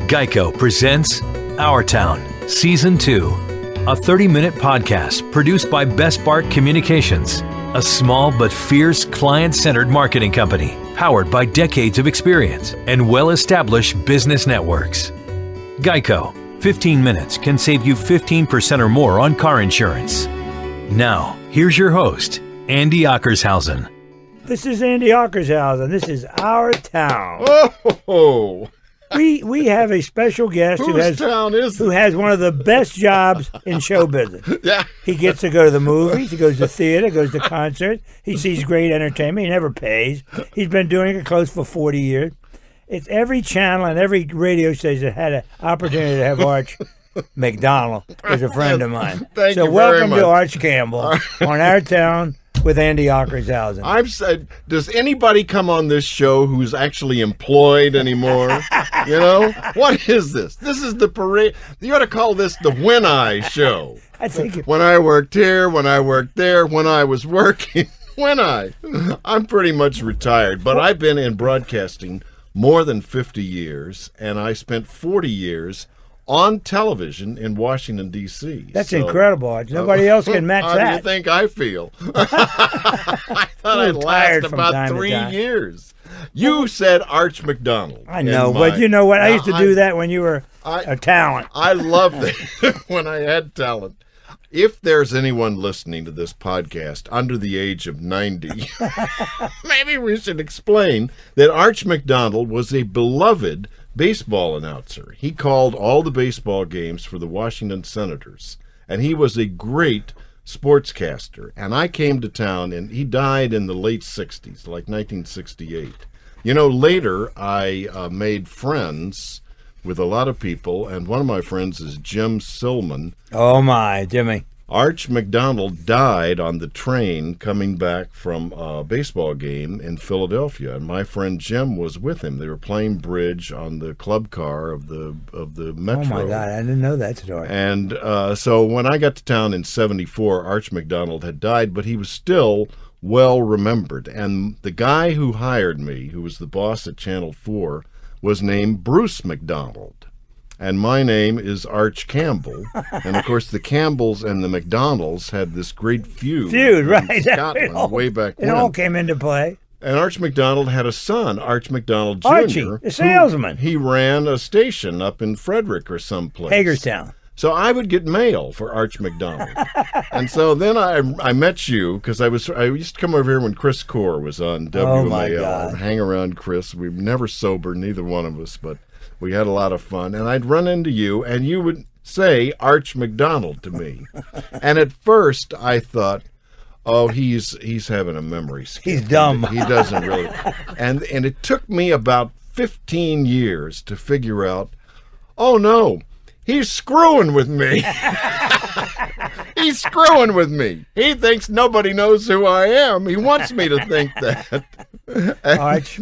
Geico presents Our Town, Season 2, a 30-minute podcast produced by Best Bart Communications, a small but fierce client-centered marketing company powered by decades of experience and well-established business networks. Geico, 15 minutes can save you 15% or more on car insurance. Now, here's your host, Andy Ockershausen. This is Andy Ockershausen. This is Our Town. Oh! We have a special guest who has one of the best jobs in show business. Yeah. He gets to go to the movies, he goes to theater, goes to concerts, he sees great entertainment, he never pays. He's been doing it close for 40 years. It's every channel and every radio station had an opportunity to have Arch McDonald is a friend of mine. Thank you welcome very much. to Arch Campbell on Our Town with Andy Ockershausen. I've said, does anybody come on this show who's actually employed anymore? You know? What is this? This is the parade. You ought to call this the When I show. I think when I worked here, when I worked there, when I was working, I'm pretty much retired, but I've been in broadcasting more than 50 years, and I spent 40 years on television in Washington, D.C. That's incredible, Arch. Nobody else can match that. How do you think I feel? I thought I'd last about 3 years. You said Arch McDonald. I know, but you know what? I used to do that when you were a talent. I loved it when I had talent. If there's anyone listening to this podcast under the age of 90, maybe we should explain that Arch McDonald was a beloved baseball announcer. He called all the baseball games for the Washington Senators, and he was a great sportscaster. And I came to town, and he died in the late 60s, like 1968. You know, later I made friends with a lot of people, and one of my friends is Jim Silman. Oh, my, Jimmy. Arch McDonald died on the train coming back from a baseball game in Philadelphia, and my friend Jim was with him. They were playing bridge on the club car of the Metro. Oh, my God, I didn't know that story. And so when I got to town in 74, Arch McDonald had died, but he was still well remembered. And the guy who hired me, who was the boss at Channel 4, was named Bruce McDonald, and my name is Arch Campbell. And of course, the Campbells and the McDonalds had this great feud right? in Scotland way back when. It all came into play. And Arch McDonald had a son, Arch McDonald Jr. Archie, the salesman. He ran a station up in Frederick or someplace. Hagerstown. So I would get mail for Arch McDonald. And so then I met you because I used to come over here when Chris Core was on WMAL. Oh, my God. And hang around Chris. We were never sober, neither one of us, but we had a lot of fun. And I'd run into you, and you would say Arch McDonald to me. And at first I thought, oh, he's having a memory skip. He's dumb. He doesn't really. And it took me about 15 years to figure out, oh, no. He's screwing with me. He's screwing with me. He thinks nobody knows who I am. He wants me to think that. Arch.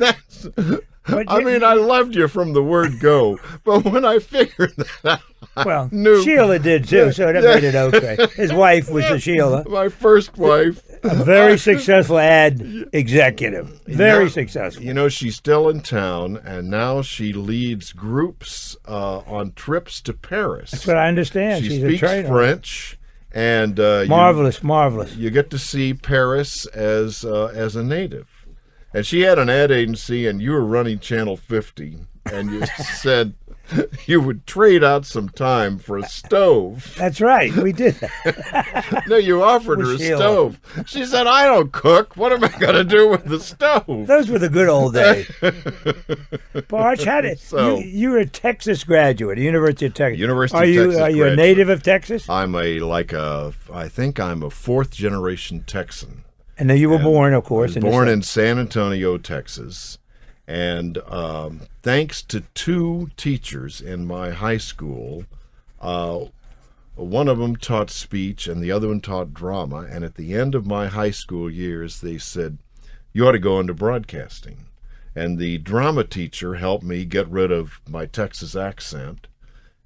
I loved you from the word go, but when I figured that out, well, I knew. Sheila did too, so that made it okay. His wife was the Sheila. My first wife. A very successful ad executive. Very successful. You know, she's still in town, and now she leads groups on trips to Paris. That's what I understand. She She's speaks a trainer. French, and marvelous. You get to see Paris as a native. And she had an ad agency, and you were running Channel 50, and you said you would trade out some time for a stove. That's right. We did that. No, you offered her a stove. She said, I don't cook. What am I going to do with the stove? Those were the good old days. Barch, you were a Texas graduate, University of Texas. University of Texas Are you a native of Texas? I think I'm a fourth generation Texan. And then you were born, of course. Born in San Antonio, Texas. And thanks to two teachers in my high school, one of them taught speech and the other one taught drama. And at the end of my high school years, they said, you ought to go into broadcasting. And the drama teacher helped me get rid of my Texas accent.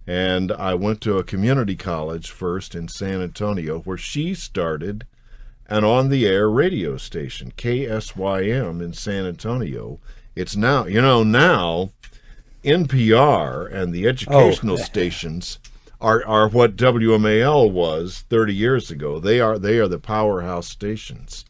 And I went to a community college first in San Antonio, where she started an on-the-air radio station, KSYM in San Antonio. It's now, NPR and the educational stations are what WMAL was 30 years ago. They are the powerhouse stations.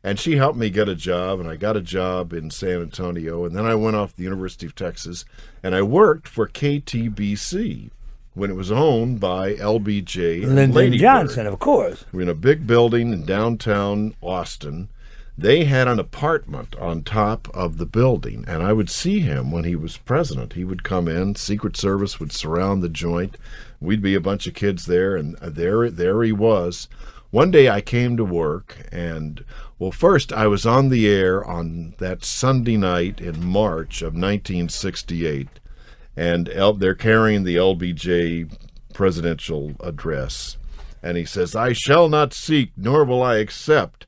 And she helped me get a job, and I got a job in San Antonio, and then I went off to the University of Texas, and I worked for KTBC when it was owned by LBJ and Lyndon Lady Johnson, Bird. of course. We're in a big building in downtown Austin. They had an apartment on top of the building, and I would see him when he was president. He would come in, Secret Service would surround the joint. We'd be a bunch of kids there, and there he was. One day I came to work, and, well, first I was on the air on that Sunday night in March of 1968, and they're carrying the LBJ presidential address. And he says, "I shall not seek, nor will I accept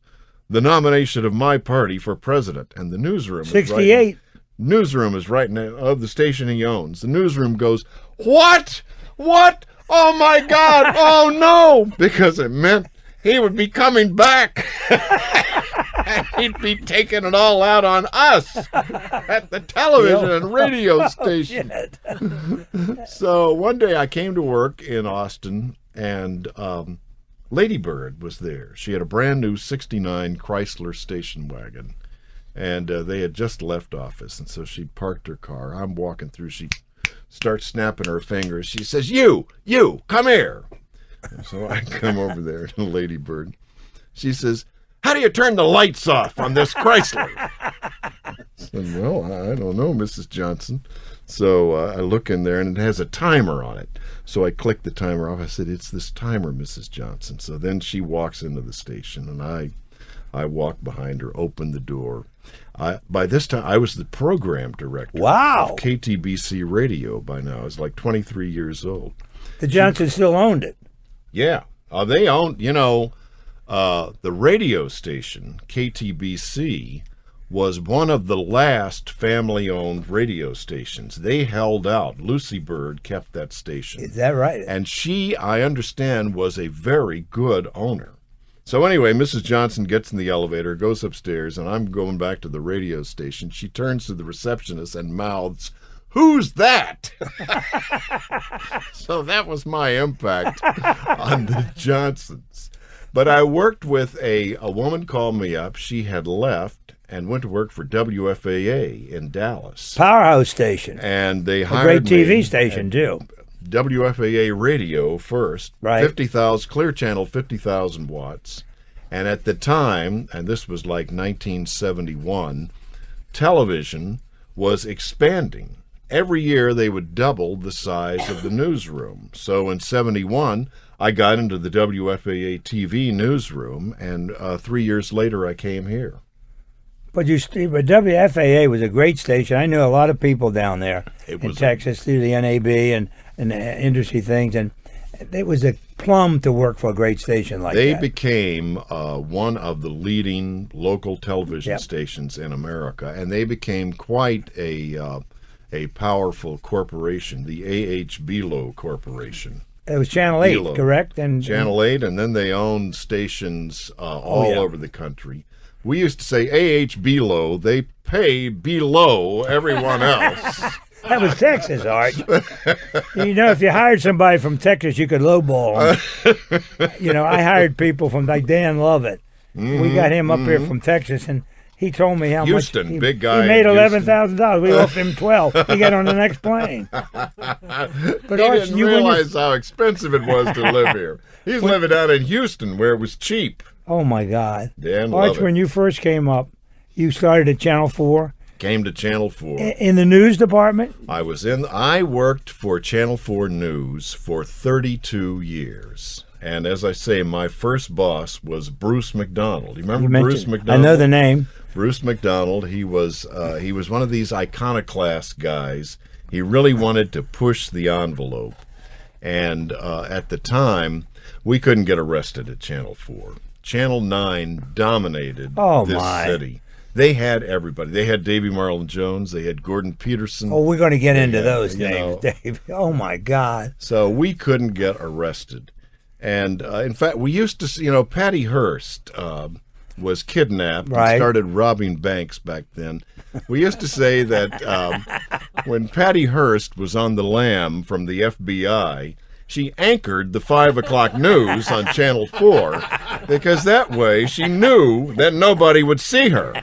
the nomination of my party for president." And the newsroom 68. Newsroom is right now of the station he owns. The newsroom goes, "What? What? Oh, my God. Oh, no." Because it meant he would be coming back. And he'd be taking it all out on us at the television and radio station. So one day I came to work in Austin, and Lady Bird was there. She had a brand new 69 Chrysler station wagon, and they had just left office, and so she parked her car. I'm walking through. She starts snapping her fingers. She says, you, come here. And so I come over there to Lady Bird. She says, "How do you turn the lights off on this Chrysler?" I said, "Well, I don't know, Mrs. Johnson." So I look in there, and it has a timer on it. So I click the timer off. I said, "It's this timer, Mrs. Johnson." So then she walks into the station, and I walk behind her, open the door. By this time, I was the program director of KTBC Radio by now. I was like 23 years old. The Johnsons still owned it. Yeah. They owned, the radio station, KTBC, was one of the last family-owned radio stations. They held out. Lucy Bird kept that station. Is that right? And she, I understand, was a very good owner. So anyway, Mrs. Johnson gets in the elevator, goes upstairs, and I'm going back to the radio station. She turns to the receptionist and mouths, "Who's that?" So that was my impact on the Johnsons. But I worked with a woman called me up. She had left and went to work for WFAA in Dallas. Powerhouse station. And they a hired great TV me station, too. WFAA radio first. Right. 50,000, clear channel, 50,000 watts. And at the time, and this was like 1971, television was expanding. Every year they would double the size of the newsroom. So in 71, I got into the WFAA TV newsroom, and 3 years later I came here. But WFAA was a great station. I knew a lot of people down there in Texas through the NAB and the industry things, and it was a plum to work for a great station like that. They became one of the leading local television stations in America, and they became quite a powerful corporation, the A.H. Belo Corporation. It was Channel 8, Belo. correct? Channel 8, and then they owned stations all over the country. We used to say A.H. Belo, they pay below everyone else. That was Texas, Art. If you hired somebody from Texas, you could lowball them. I hired people from like Dan Lovett. Mm-hmm, we got him up here from Texas, and he told me how Houston, much big guy. He made $11,000. We offered him $12,000. He got on the next plane. But he didn't realize how expensive it was to live here. He's living down in Houston, where it was cheap. Oh my God! Dan Arch, Lovett. when you first came up, you started at Channel 4. Came to Channel 4. In the news department? I worked for Channel 4 News for 32 years. And as I say, my first boss was Bruce McDonald. You remember Bruce McDonald? I know the name. Bruce McDonald. He was one of these iconoclast guys. He really wanted to push the envelope. And at the time, we couldn't get arrested at Channel 4. Channel 9 dominated this city. They had everybody. They had Davy Marlon Jones. They had Gordon Peterson. Oh, we're going to get into those names, Dave. Oh, my God. So we couldn't get arrested. And, in fact, we used to see, Patty Hearst. was kidnapped Right. and started robbing banks back then, we used to say that when Patty Hearst was on the lam from the FBI, she anchored the 5 o'clock news on Channel 4 because that way she knew that nobody would see her.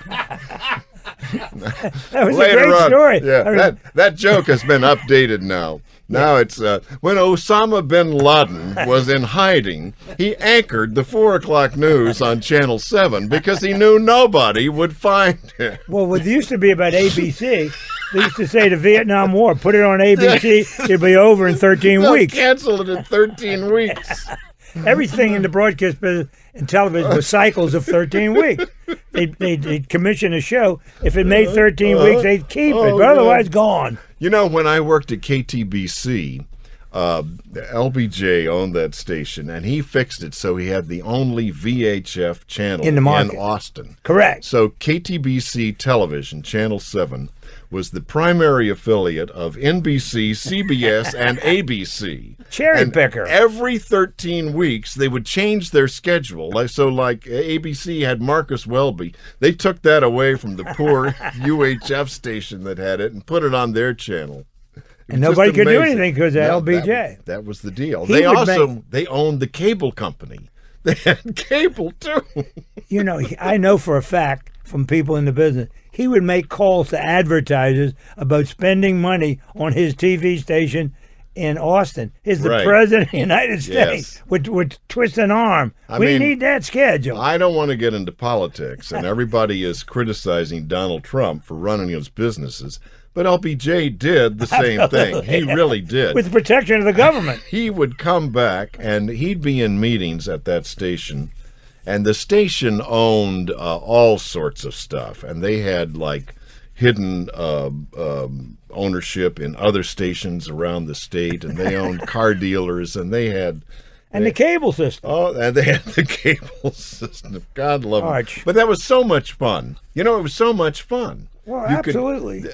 That was Later a great on, story. yeah, that joke has been updated now. Now it's when Osama bin Laden was in hiding, he anchored the 4 o'clock news on Channel 7 because he knew nobody would find him. Well, what used to be about ABC, they used to say the Vietnam War, put it on ABC, it'll be over in 13 They'll weeks. cancel it in 13 weeks. Everything in the broadcast business and television was cycles of 13 weeks. They'd commission a show. If it made 13 weeks, they'd keep it, but otherwise gone. You know, when I worked at KTBC, LBJ owned that station, and he fixed it so he had the only VHF channel In the market. in Austin. Correct. So KTBC Television, Channel 7, was the primary affiliate of NBC, CBS, and ABC. Cherry And picker. Every 13 weeks, they would change their schedule. Like ABC had Marcus Welby. They took that away from the poor UHF station that had it and put it on their channel. And nobody Just could do amazing. anything because of Yeah, LBJ. That was the deal. He They would also they owned the cable company. They had cable too. You know, I know for a fact from people in the business, he would make calls to advertisers about spending money on his TV station in Austin. Is the Right. president of the United States Yes. would twist an arm. I We mean, need that schedule. I don't want to get into politics, and everybody is criticizing Donald Trump for running his businesses, but LBJ did the same thing. He really did. With the protection of the government. He would come back, and he'd be in meetings at that station, and the station owned all sorts of stuff, and they had like hidden ownership in other stations around the state, and they owned car dealers, and they had And the cable system. oh, and they had the cable system. God love them. Arch. But that was so much fun. You know, it was so much fun. Well, You could- absolutely.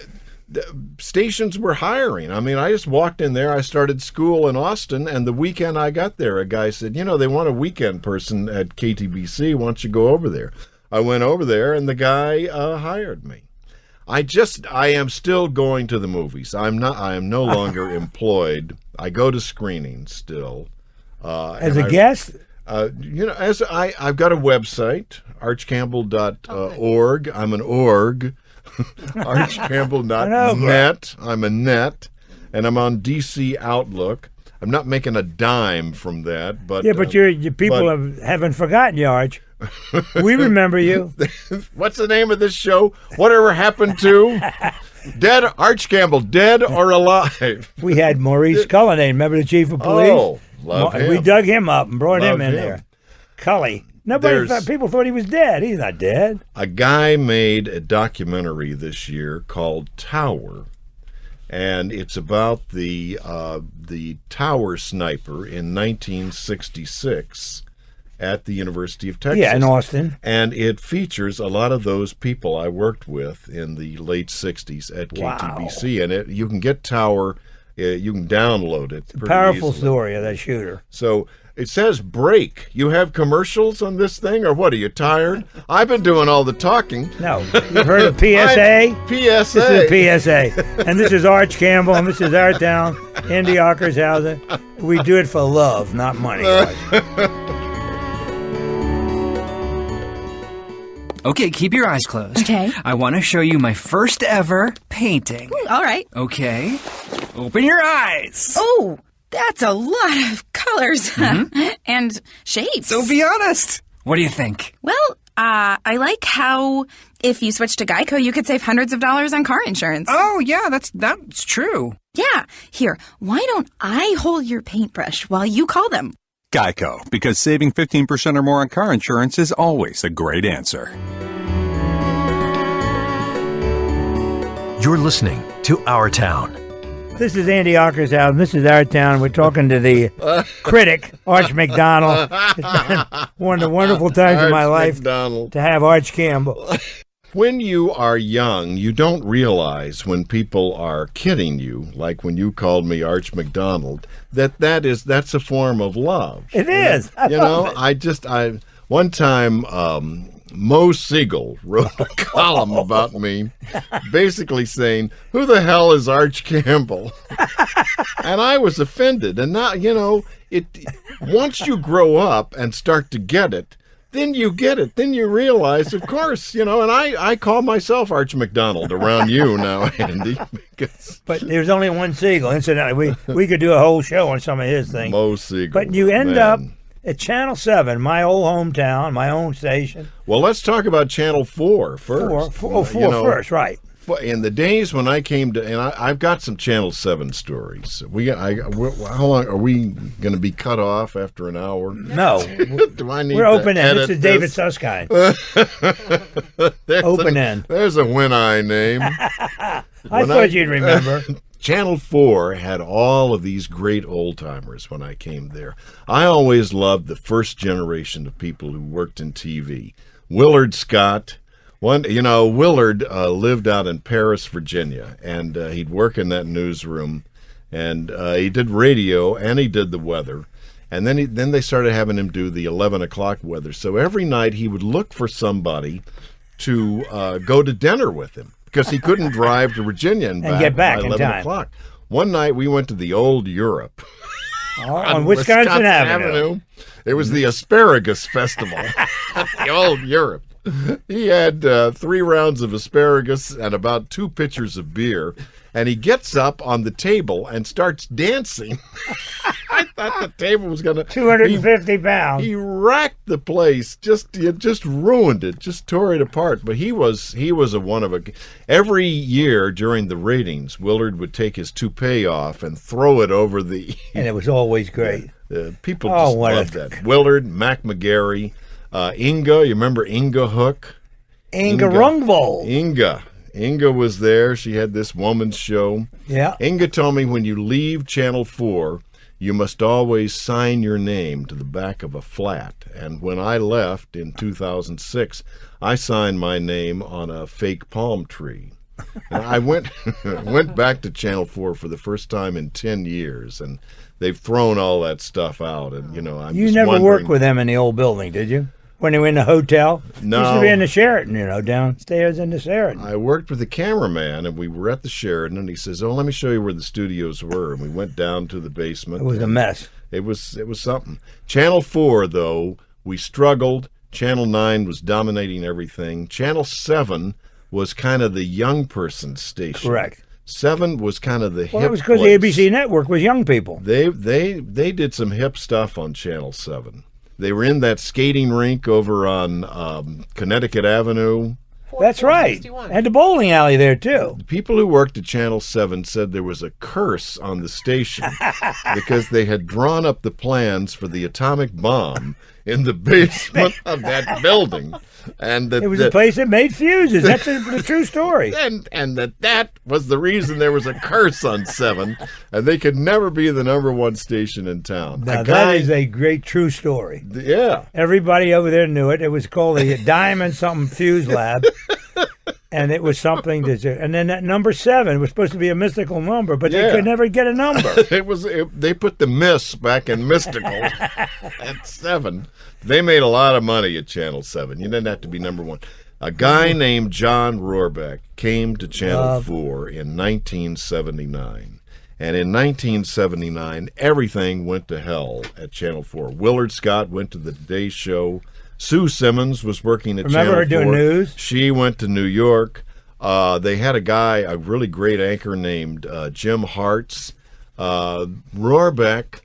Stations were hiring. I mean, I just walked in there. I started school in Austin, and the weekend I got there, a guy said, "You know, they want a weekend person at KTBC. Why don't you go over there?" I went over there, and the guy hired me. I am still going to the movies. I am no longer employed. I go to screenings still. As a guest? You know, I've got a website, archcampbell.org. I'm an org. archcampbell.net. I'm a net, and I'm on DC Outlook. I'm not making a dime from that, but Yeah, but your people haven't forgotten you, Arch. We remember you. what's the name of this show? Whatever happened to Dead Arch Campbell? Dead or alive? We had Maurice Cullinane, remember the chief of police? Oh, love him. We dug him up and brought him Love in him. there. Cully. There's- People thought he was dead. He's not dead. A guy made a documentary this year called Tower, and it's about the tower sniper in 1966 at the University of Texas. Yeah, in Austin. And it features a lot of those people I worked with in the late 60s at Wow. KTBC. And you can get Tower, you can download it. pretty Powerful easily. story of that shooter. So it says break. You have commercials on this thing, or what? Are you tired? I've been doing all the talking. No, you've heard of PSA? PSA. This is a PSA. And this is Arch Campbell, and this is our town, Andy Ockershausen. We do it for love, not money. Arch. Okay, keep your eyes closed. Okay. I want to show you my first ever painting. All right. Okay. Open your eyes. Oh, that's a lot of colors and shapes. So be honest. What do you think? Well, I like how if you switch to Geico, you could save hundreds of dollars on car insurance. Oh, yeah, that's true. Yeah. Here, why don't I hold your paintbrush while you call them? Geico, because saving 15% or more on car insurance is always a great answer. You're listening to Our Town. This is Andy Ockershausen. This is our town. We're talking to the critic, Arch McDonald. It's been one of the wonderful times of my Arch life McDonald. to have Arch Campbell. When you are young, you don't realize when people are kidding you, like when you called me Arch McDonald, that's a form of love. It is. I You love know, it. one time Mo Siegel wrote a column about me, basically saying, "Who the hell is Arch Campbell?" And I was offended. And now, once you grow up and start to get it, then you get it. Then you realize, of course, and I call myself Arch McDonald around you now, Andy. But there's only one Siegel. Incidentally, we could do a whole show on some of his things. Mo Siegel. But you end up at Channel 7, my old hometown, my own station. Well, let's talk about Channel 4 first. Four first, right. In the days when I came to, and I've got some Channel 7 stories. How long are we going to be cut off after an hour? No. Do I need We're to open end. edit This is David this? Susskind. There's Open end. There's a When-I name. I thought you'd remember. Channel 4 had all of these great old-timers when I came there. I always loved the first generation of people who worked in TV. Willard Scott. Willard lived out in Paris, Virginia, and he'd work in that newsroom, and he did radio, and he did the weather. And then they started having him do the 11 o'clock weather. So every night he would look for somebody to go to dinner with him, because he couldn't drive to Virginia and get back by in 11 time. o'clock. One night we went to the Old Europe. On Wisconsin Avenue. It was the Asparagus Festival at the Old Europe. He had 3 rounds of asparagus and about 2 pitchers of beer, and he gets up on the table and starts dancing. I thought the table was going to... 250 pounds. He racked the place, just ruined it, just tore it apart. But he was a one of a... Every year during the ratings, Willard would take his toupee off and throw it over the... And it was always great. People just loved that. Willard, Mac McGarry, Inga, you remember Inga Hook? Inga Rungvold. Inga was there. She had this woman's show. Yeah. Inga told me when you leave Channel 4, you must always sign your name to the back of a flat. And when I left in 2006, I signed my name on a fake palm tree. And I went back to Channel 4 for the first time in 10 years, and they've thrown all that stuff out. And I'm You just never wondering, worked with them in the old building, did you? When they were in the hotel? No. Used to be in the Sheraton, downstairs in the Sheraton. I worked with the cameraman, and we were at the Sheraton, and he says, "Oh, let me show you where the studios were." And we went down to the basement. It was a mess. It was something. Channel 4, though, we struggled. Channel 9 was dominating everything. Channel 7 was kind of the young person station. Correct. 7 was kind of the hip Well, it was because the ABC network was young people. They did some hip stuff on Channel 7. They were in that skating rink over on Connecticut Avenue. That's right. And the bowling alley there, too. The people who worked at Channel 7 said there was a curse on the station because they had drawn up the plans for the atomic bomb in the basement of that building. And It was a place that made fuses. That's the true story. And that was the reason there was a curse on 7, and they could never be the #1 station in town. Now, that is a great true story. Yeah. Everybody over there knew it. It was called the Diamond something Fuse Lab. And it was something and then that number 7 was supposed to be a mystical number, but they could never get a number. They put the miss back in mystical at 7. They made a lot of money at Channel 7. You didn't have to be #1. A guy named John Rohrbeck came to Channel 4 in 1979. And in 1979, everything went to hell at Channel 4. Willard Scott went to the Today Show. Sue Simmons was working at Channel 4. Remember her doing news? She went to New York. They had a really great anchor named Jim Hartz. Rohrbeck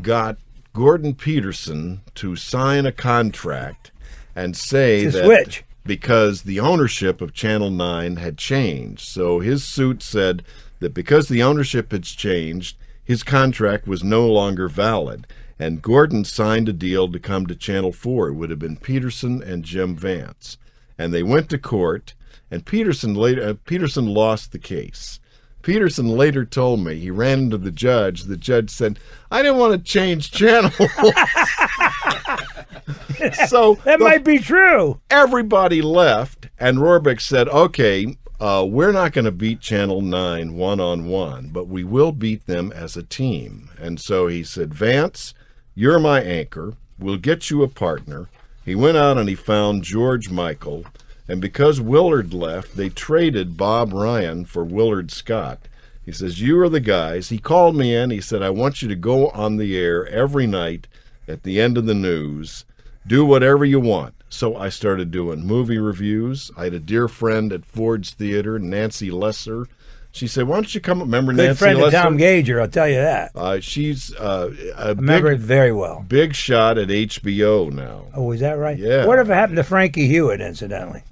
got Gordon Peterson to sign a contract and say that because the ownership of Channel 9 had changed. So his suit said that because the ownership had changed, his contract was no longer valid. And Gordon signed a deal to come to Channel 4. It would have been Peterson and Jim Vance. And they went to court, and Peterson lost the case. Peterson later told me he ran into the judge. The judge said, "I didn't want to change channels." So that might be true. Everybody left, and Rohrbeck said, "Okay, we're not going to beat Channel 9 one-on-one, but we will beat them as a team." And so he said, "Vance, you're my anchor. We'll get you a partner. He went out and he found George Michael, and because Willard left, they traded Bob Ryan for Willard Scott. He says, you are the guys. He called me in. He said, I want you to go on the air every night at the end of the news. Do whatever you want. So I started doing movie reviews. I had a dear friend at Ford's Theater, Nancy Lesser. She said, why don't you come? Remember Good Nancy friend Lesser? of Tom Gager, I'll tell you that. She's a Remember it very well. big shot at HBO now. Oh, is that right? Yeah. Whatever happened to Frankie Hewitt, incidentally?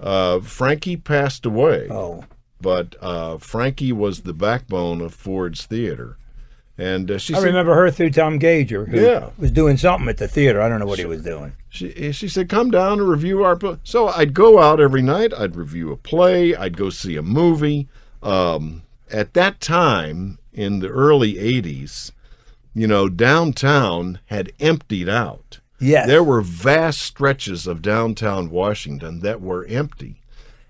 Frankie passed away. Oh. But Frankie was the backbone of Ford's Theater. And she I said, remember her through Tom Gager, who Yeah. was doing something at the theater. I don't know what he was doing. She said, come down and review our play. So I'd go out every night. I'd review a play. I'd go see a movie. At that time, in the early 80s, downtown had emptied out. Yes. There were vast stretches of downtown Washington that were empty.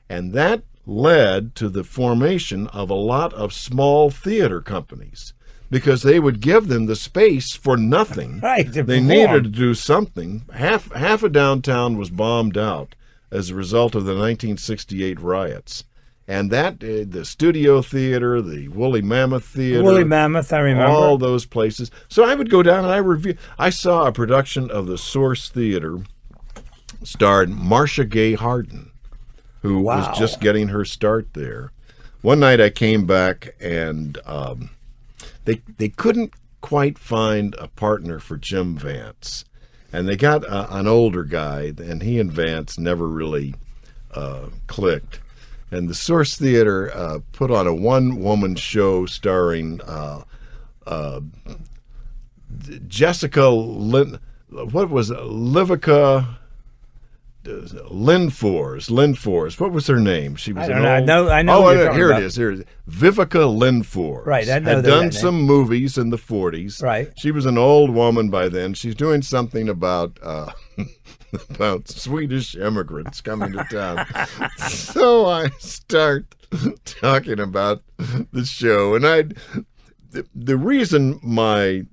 And that led to the formation of a lot of small theater companies because they would give them the space for nothing. Right, to They perform. needed to do something. Half of downtown was bombed out as a result of the 1968 riots. And that, the Studio Theater, the Woolly Mammoth Theater. Woolly Mammoth, I remember. All those places. So I would go down and I saw a production of the Source Theater starred Marcia Gay Harden, who Wow. was just getting her start there. One night I came back and they couldn't quite find a partner for Jim Vance. And they got an older guy, and he and Vance never really clicked. And the Source Theater put on a one-woman show starring Jessica Livica Lindfors. What was her name? She was I don't know. I know. Oh, what you're talking here about. it is. Here it is. Vivica Lindfors. Right, I know had that done name. some movies in the 40s. Right. She was an old woman by then. She's doing something about about Swedish immigrants coming to town. So I start talking about the show, and the reason my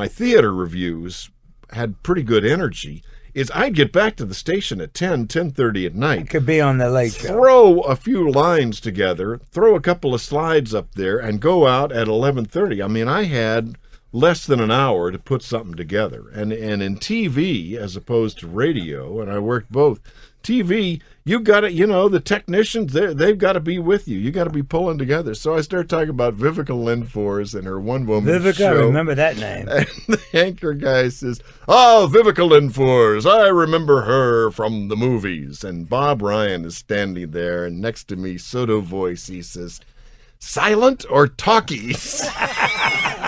theater reviews had pretty good energy is I'd get back to the station at 10:30 at night. Could be on the late show. Throw a few lines together, throw a couple of slides up there, and go out at 11:30. I mean, I had less than an hour to put something together. And in TV, as opposed to radio, and I worked both, TV, you got to, the technicians, they've got to be with you. You got to be pulling together. So I started talking about Vivica Lindfors and her one-woman Vivica, show. I remember that name. And the anchor guy says, oh, Vivica Lindfors, I remember her from the movies. And Bob Ryan is standing there, and next to me, Soto voice, he says, silent or talkies?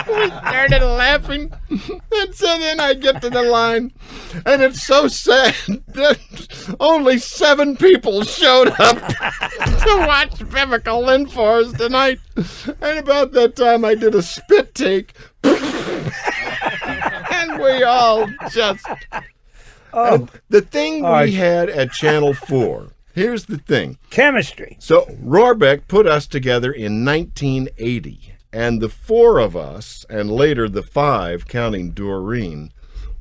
We started laughing. And so then I get to the line, and it's so sad that only 7 people showed up to watch Vivica Lindfors tonight. And about that time, I did a spit take. And we all just... Oh, The thing we had at Channel 4, here's the thing. chemistry. So Rohrbeck put us together in 1980, and the 4 of us, and later the 5, counting Doreen,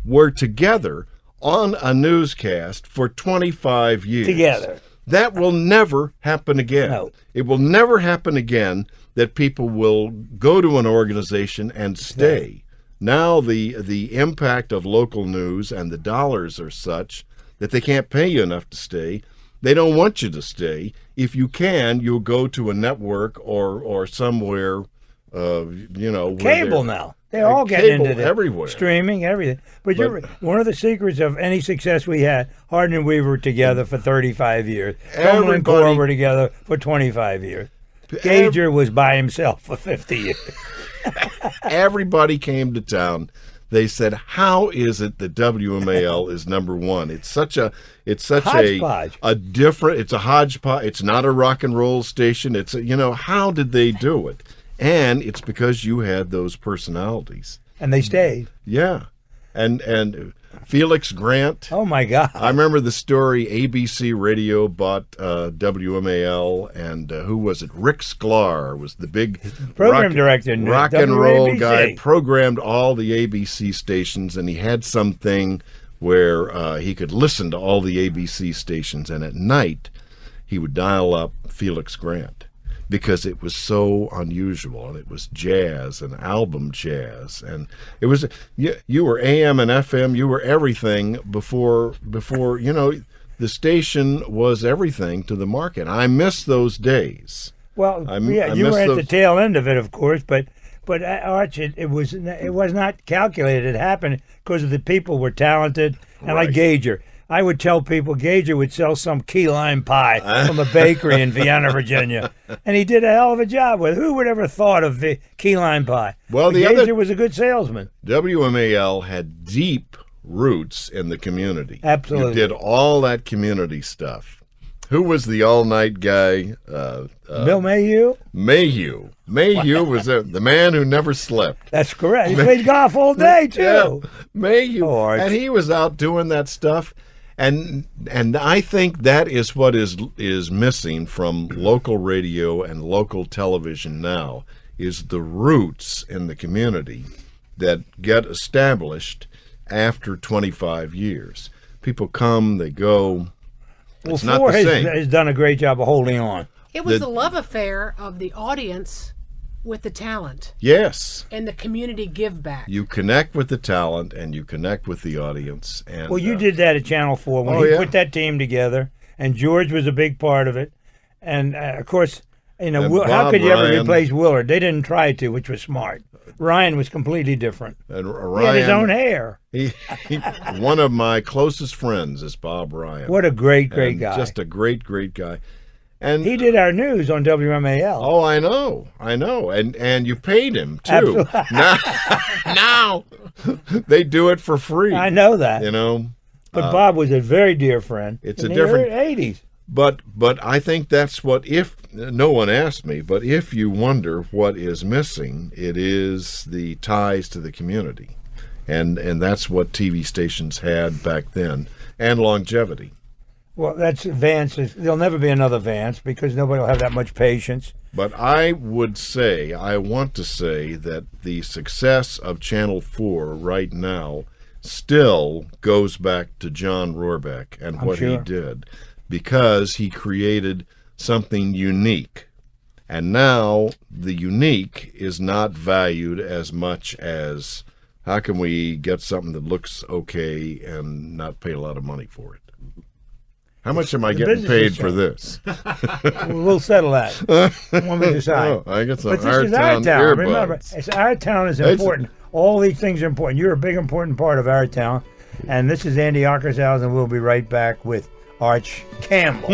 were together on a newscast for 25 years. Together. That will never happen again. No. It will never happen again that people will go to an organization and stay. Now the impact of local news and the dollars are such that they can't pay you enough to stay. They don't want you to stay. If you can, you'll go to a network or somewhere, where Cable they're- now. They're all getting Cable into the everywhere. streaming, everything. But you're, one of the secrets of any success we had, Hardin and Weaver were together for 35 years. Coleman and Core were together for 25 years. Gager was by himself for 50 years. Everybody came to town. They said, "How is it that WMAL is number one? It's such Hodgepodge. a different. It's a hodgepodge. It's not a rock and roll station. It's how did they do it? And it's because you had those personalities. And they stayed. Yeah, and Felix Grant. Oh, my God. I remember the story. ABC Radio bought WMAL, and who was it? Rick Sklar was the big Program director in rock and roll WABC. guy. Programmed all the ABC stations, and he had something where he could listen to all the ABC stations, and at night he would dial up Felix Grant because it was so unusual, and it was jazz and album jazz, and it was you were AM and FM, you were everything before the station was everything to the market. I miss those days. Well, you were at the tail end of it, of course, but Arch, it was not calculated. It happened because the people were talented, and like Gager. I would tell people Gager would sell some key lime pie from a bakery in Vienna, Virginia, and he did a hell of a job with it. Who would ever thought of the key lime pie? Well, Gager was a good salesman. WMAL had deep roots in the community. Absolutely. You did all that community stuff. Who was the all-night guy? Bill Mayhew? Mayhew was the man who never slept. That's correct. He played golf all day, too. Yeah, Mayhew. Oh, and he was out doing that stuff. And I think that is what is missing from local radio and local television now, is the roots in the community that get established after 25 years. People come, they go. Well, it's not Four the same. has done a great job of holding on. It was the love affair of the audience with the talent. Yes. And the community give back. You connect with the talent and you connect with the audience. And well, you did that at Channel 4 when you put that team together, and George was a big part of it. And, of course, how could you ever replace Willard? They didn't try to, which was smart. Ryan was completely different. And Ryan, he had his own hair. One of my closest friends is Bob Ryan. What a great guy. Just a great guy. And he did our news on WMAL. Oh, I know. And you paid him, too. Absolutely. Now they do it for free. I know that. But Bob was a very dear friend. It's a different 80s. But I think that's what, if no one asked me, but if you wonder what is missing, it is the ties to the community. And that's what TV stations had back then, and longevity. Well, that's Vance. There'll never be another Vance because nobody will have that much patience. But I want to say that the success of Channel 4 right now still goes back to John Rohrbeck and what he did, because he created something unique. And now the unique is not valued as much as how can we get something that looks okay and not pay a lot of money for it. How much am I getting paid for this? We'll settle that when we decide. I get some but this is our town. Earbuds. Remember, our town is important. All these things are important. You're a big, important part of our town. And this is Andy Ockershouse, and we'll be right back with Arch Campbell.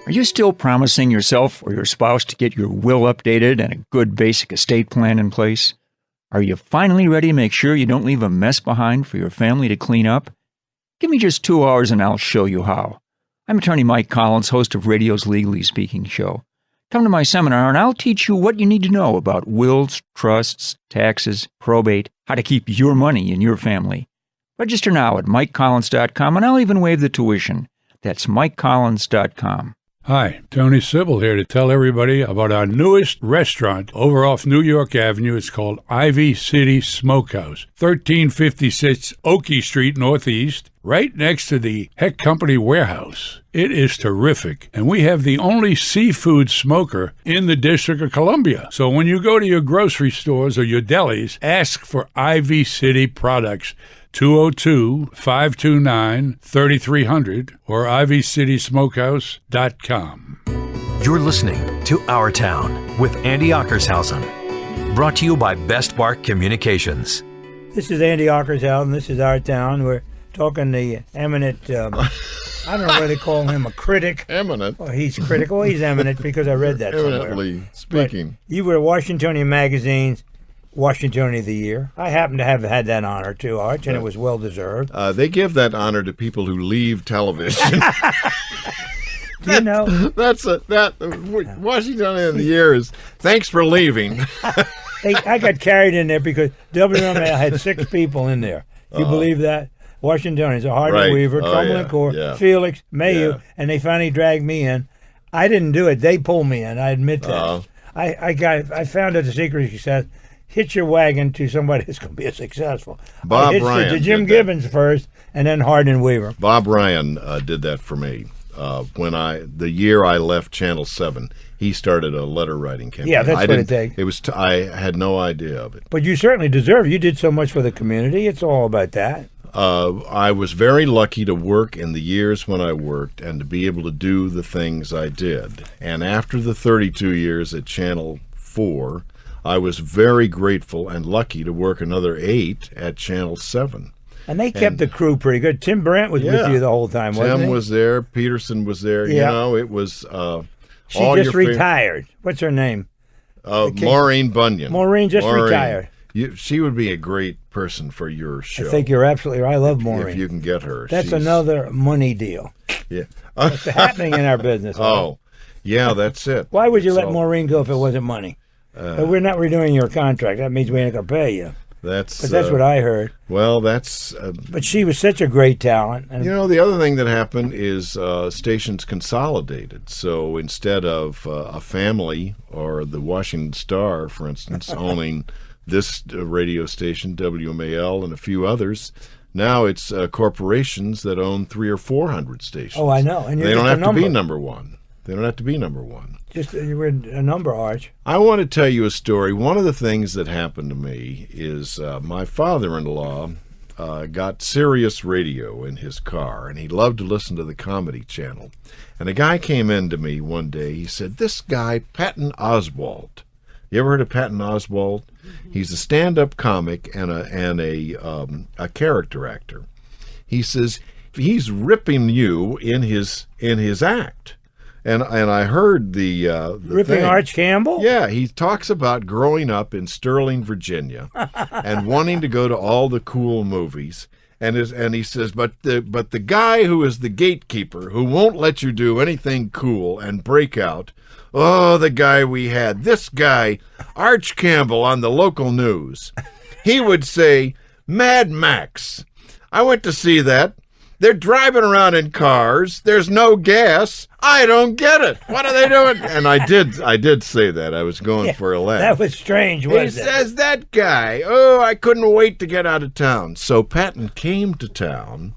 Are you still promising yourself or your spouse to get your will updated and a good basic estate plan in place? Are you finally ready to make sure you don't leave a mess behind for your family to clean up? Give me just 2 hours and I'll show you how. I'm attorney Mike Collins, host of radio's Legally Speaking show. Come to my seminar and I'll teach you what you need to know about wills, trusts, taxes, probate, how to keep your money in your family. Register now at MikeCollins.com and I'll even waive the tuition. That's MikeCollins.com. Hi, Tony Sybil here to tell everybody about our newest restaurant over off New York Avenue. It's called Ivy City Smokehouse, 1356 Oakey Street Northeast, right next to the Heck Company warehouse. It is terrific, and we have the only seafood smoker in the District of Columbia. So when you go to your grocery stores or your delis, ask for Ivy City products. 202-529-3300 or ivycitysmokehouse.com. You're listening to Our Town with Andy Ockershausen. Brought to you by Best Bark Communications. This is Andy Ockershausen. This is Our Town. We're talking the eminent, I don't know whether they call him a critic. Eminent. Well, he's critical. Well, he's eminent because I read that somewhere. Eminently speaking. But you were Washingtonian Magazine's Washingtonian of the Year. I happen to have had that honor too, Arch, and it was well deserved. They give that honor to people who leave television. Do you know? Washingtonian of the Year is thanks for leaving. I got carried in there because WML had 6 people in there. You believe that? Washingtonians, Hardin Weaver, Cumberland Court, Felix, Mayhew, and they finally dragged me in. I didn't do it. They pulled me in. I admit that. I found out the secret of success. hitch your wagon to somebody that's going to be successful. Bob I hitched Ryan it to Jim did that. Gibbons first, and then Hardin Weaver. Bob Ryan did that for me. When the year I left Channel 7, he started a letter writing campaign. Yeah, that's what it takes. It was I had no idea of it. But you certainly deserve it. You did so much for the community. It's all about that. I was very lucky to work in the years when I worked and to be able to do the things I did. And after the 32 years at Channel 4, I was very grateful and lucky to work another 8 at Channel 7. And they kept the crew pretty good. Tim Brandt was with you the whole time, wasn't he? Tim was there. Peterson was there. Yeah. You know, it was She all just your retired. What's her name? Maureen Bunyan. Maureen just retired. She would be a great person for your show. I think you're absolutely right. I love Maureen. If you can get her. That's another money deal. Yeah. That's happening in our business. Oh, yeah, that's it. Why would you let Maureen go if it wasn't money? But we're not renewing your contract. That means we ain't going to pay you. But that's what I heard. Well, that's... but she was such a great talent. And you know, the other thing that happened is stations consolidated. So instead of a family or the Washington Star, for instance, owning this radio station, WMAL, and a few others, now it's corporations that own 300 or 400 stations. Oh, I know. And they don't have to be number one. They don't have to be number one. Just you were a number, Arch. I want to tell you a story. One of the things that happened to me is my father-in-law got Sirius radio in his car, and he loved to listen to the Comedy Channel. And a guy came in to me one day. He said, "This guy, Patton Oswalt." You ever heard of Patton Oswalt? He's a stand-up comic and a character actor. He says he's ripping you in his act. And I heard the ripping thing. Arch Campbell? Yeah, he talks about growing up in Sterling, Virginia, and wanting to go to all the cool movies. And he says, but the guy who is the gatekeeper, who won't let you do anything cool and break out, the guy we had, this guy, Arch Campbell on the local news, he would say, "Mad Max, I went to see that. They're driving around in cars. There's no gas. I don't get it. What are they doing?" And I did say that. I was going for a laugh. That was strange, wasn't it? He says, "That guy, I couldn't wait to get out of town." So Patton came to town,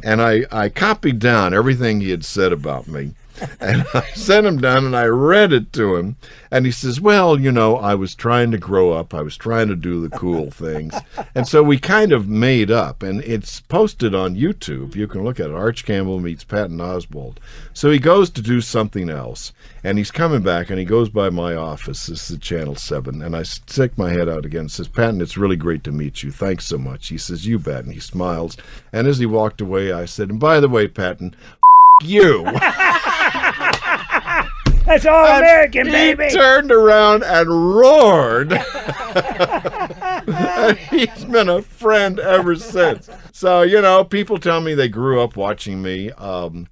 and I copied down everything he had said about me. And I sent him down, and I read it to him. And he says, "Well, you know, I was trying to grow up. I was trying to do the cool things." And so we kind of made up. And it's posted on YouTube. You can look at it. Arch Campbell meets Patton Oswalt. So he goes to do something else. And he's coming back, and he goes by my office. This is Channel 7. And I stick my head out again and says, "Patton, it's really great to meet you. Thanks so much." He says, "You bet." And he smiles. And as he walked away, I said, "And by the way, Patton, you." That's all American, baby. He turned around and roared. And he's been a friend ever since. So, you know, people tell me they grew up watching me.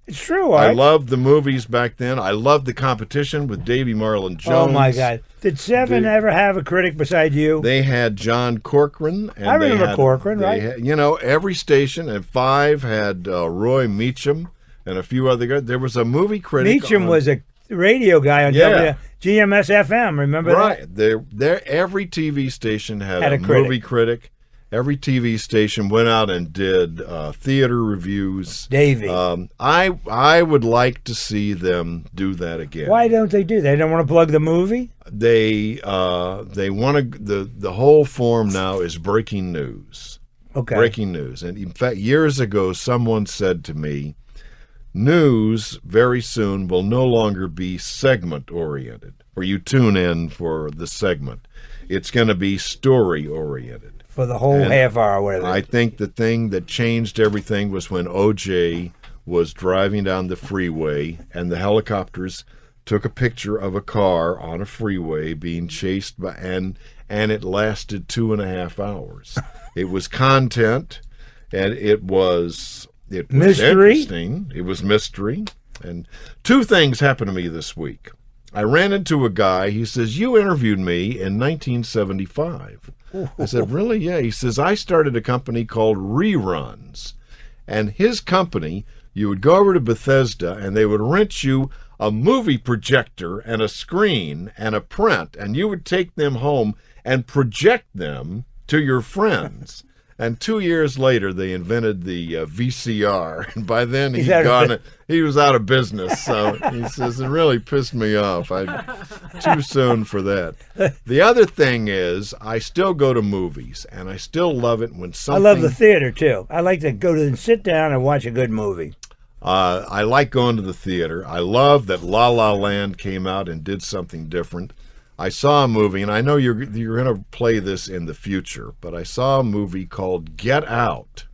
It's true, I Art. loved the movies back then. I loved the competition with Davy Marlin Jones. Oh, my God. Did Seven ever have a critic beside you? They had John Corcoran. And I remember Corcoran, right? You know, every station at 5 had Roy Meacham and a few other guys. There was a movie critic. Meacham was a radio guy on GMS FM. Remember that? Right. There. Every TV station had a movie critic. Every TV station went out and did theater reviews. Davey. I would like to see them do that again. Why don't they do that? They don't want to plug the movie? They want to. The whole form now is breaking news. Okay. Breaking news. And in fact, years ago, someone said to me, news very soon will no longer be segment-oriented, where you tune in for the segment. It's going to be story-oriented. For the whole half hour, whatever. I think the thing that changed everything was when O.J. was driving down the freeway and the helicopters took a picture of a car on a freeway being chased by, and it lasted 2.5 hours. It was content, and it was mystery. Interesting. It was mystery. And 2 things happened to me this week. I ran into a guy. He says, "You interviewed me in 1975. I said, "Really?" "Yeah." He says, "I started a company called Reruns. And his company, you would go over to Bethesda, and they would rent you a movie projector and a screen and a print, and you would take them home, and project them to your friends. And 2 years later, they invented the VCR, and by then he was out of business. So he says, it really pissed me off. Too soon for that. The other thing is, I still go to movies, and I still love it when something. I love the theater too. I like to go to and sit down and watch a good movie. I like going to the theater. I love that La La Land came out and did something different. I saw a movie, and I know you're going to play this in the future, but I saw a movie called Get Out,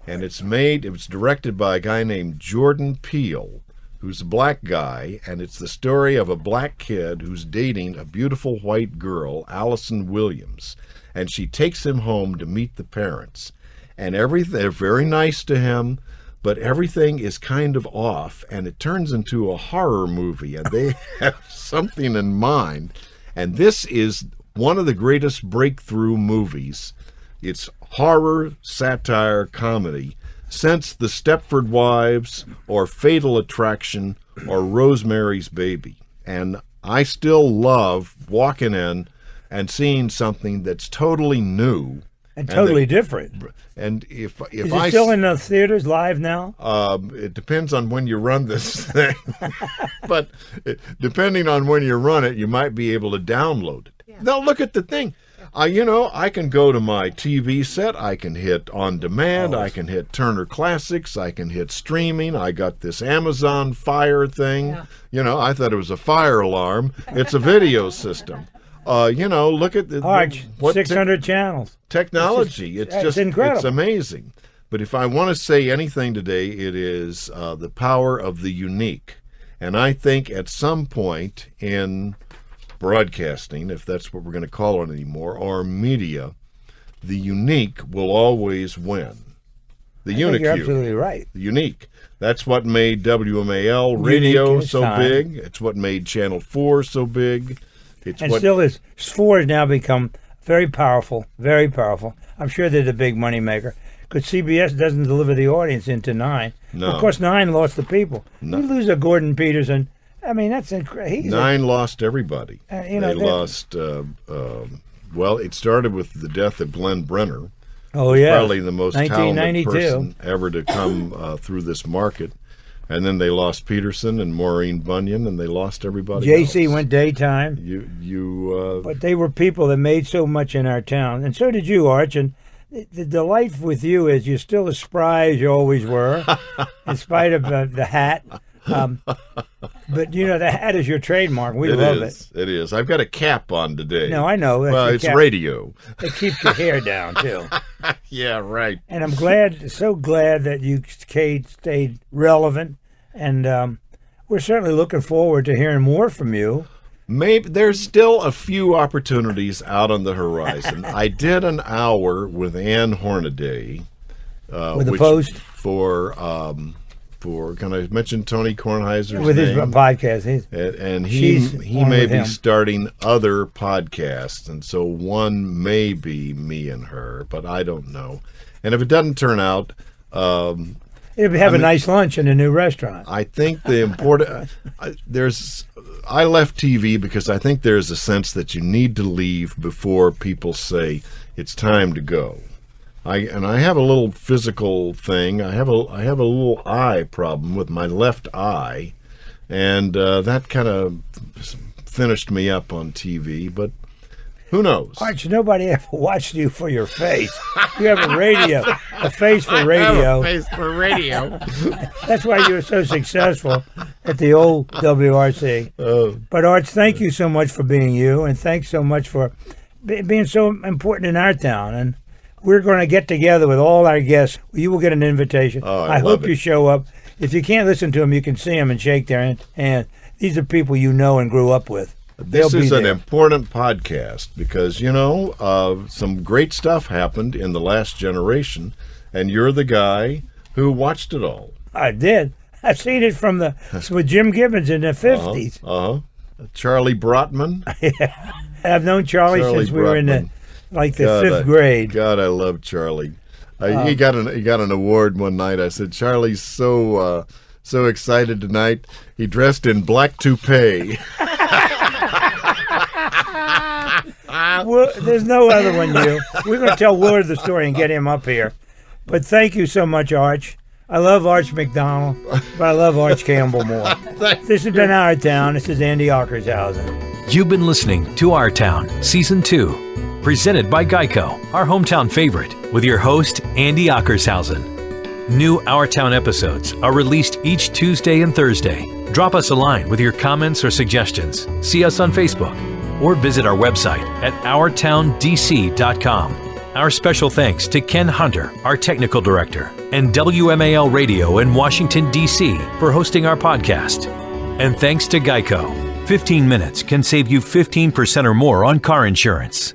and it was directed by a guy named Jordan Peele, who's a black guy, and it's the story of a black kid who's dating a beautiful white girl, Allison Williams, and she takes him home to meet the parents, and they're very nice to him, but everything is kind of off, and it turns into a horror movie, and they have something in mind. And this is one of the greatest breakthrough movies. It's horror, satire, comedy since The Stepford Wives or Fatal Attraction or Rosemary's Baby. And I still love walking in and seeing something that's totally new. And totally different. And if is it still in the theaters live now? It depends on when you run this thing. But depending on when you run it, you might be able to download it. Yeah. Now look at the thing. I can go to my TV set. I can hit on demand. I can hit Turner Classics. I can hit streaming. I got this Amazon Fire thing. Yeah. I thought it was a fire alarm. It's a video system. Look at the 600 channels. Technology. It's just incredible. It's amazing. But if I want to say anything today, it is the power of the unique. And I think at some point in broadcasting, if that's what we're going to call it anymore, or media, the unique will always win. The unique. You're absolutely right. The unique. That's what made WMAL radio so big. It's what made Channel 4 so big. Still is. 4 has now become very powerful, very powerful. I'm sure they're the big money maker because CBS doesn't deliver the audience into 9. No. Of course, 9 lost the people. No. You lose a Gordon Peterson. I mean, that's incredible. 9 lost everybody. They lost. It started with the death of Glenn Brenner. Oh yeah, probably the most talented person ever to come through this market. And then they lost Peterson and Maureen Bunyan, and they lost everybody JC else. Went daytime. But they were people that made so much in our town, and so did you, Arch. And the delight with you is you're still as spry as you always were, in spite of the hat. But the hat is your trademark. We love it. It is. I've got a cap on today. No, I know. Well, it's radio. It keeps your hair down too. Yeah, right. And I'm so glad that you stayed relevant, and we're certainly looking forward to hearing more from you. Maybe there's still a few opportunities out on the horizon. I did an hour with Ann Hornaday, with the Post can I mention Tony Kornheiser's with name? His podcast? He may be starting other podcasts, and so one may be me and her, but I don't know. And if it doesn't turn out, a nice lunch in a new restaurant. I think the important I left TV because I think there's a sense that you need to leave before people say it's time to go. I have a little physical thing. I have a little eye problem with my left eye, and that kind of finished me up on TV. But who knows? Arch, nobody ever watched you for your face. You have a face for radio. I have a face for radio. That's why you were so successful at the old WRC. But Arch, thank you so much for being you, and thanks so much for being so important in our town. And we're going to get together with all our guests. You will get an invitation. I hope you show up. If you can't listen to them, you can see them and shake their hand. These are people you know and grew up with. This is an important podcast because, some great stuff happened in the last generation, and you're the guy who watched it all. I did. I've seen it with Jim Gibbons in the 50s. Charlie Brotman. Yeah. I've known Charlie since we were in the 5th grade. God, I love Charlie. He got an award one night. I said, Charlie's so excited tonight. He dressed in black toupee. There's no other one you. We're going to tell Willard the story and get him up here. But thank you so much, Arch. I love Arch McDonald, but I love Arch Campbell more. This has been Our Town. This is Andy Ockershausen. You've been listening to Our Town, Season 2, presented by Geico, our hometown favorite, with your host, Andy Ockershausen. New Our Town episodes are released each Tuesday and Thursday. Drop us a line with your comments or suggestions. See us on Facebook or visit our website at OurTownDC.com. Our special thanks to Ken Hunter, our technical director, and WMAL Radio in Washington, D.C. for hosting our podcast. And thanks to Geico. 15 minutes can save you 15% or more on car insurance.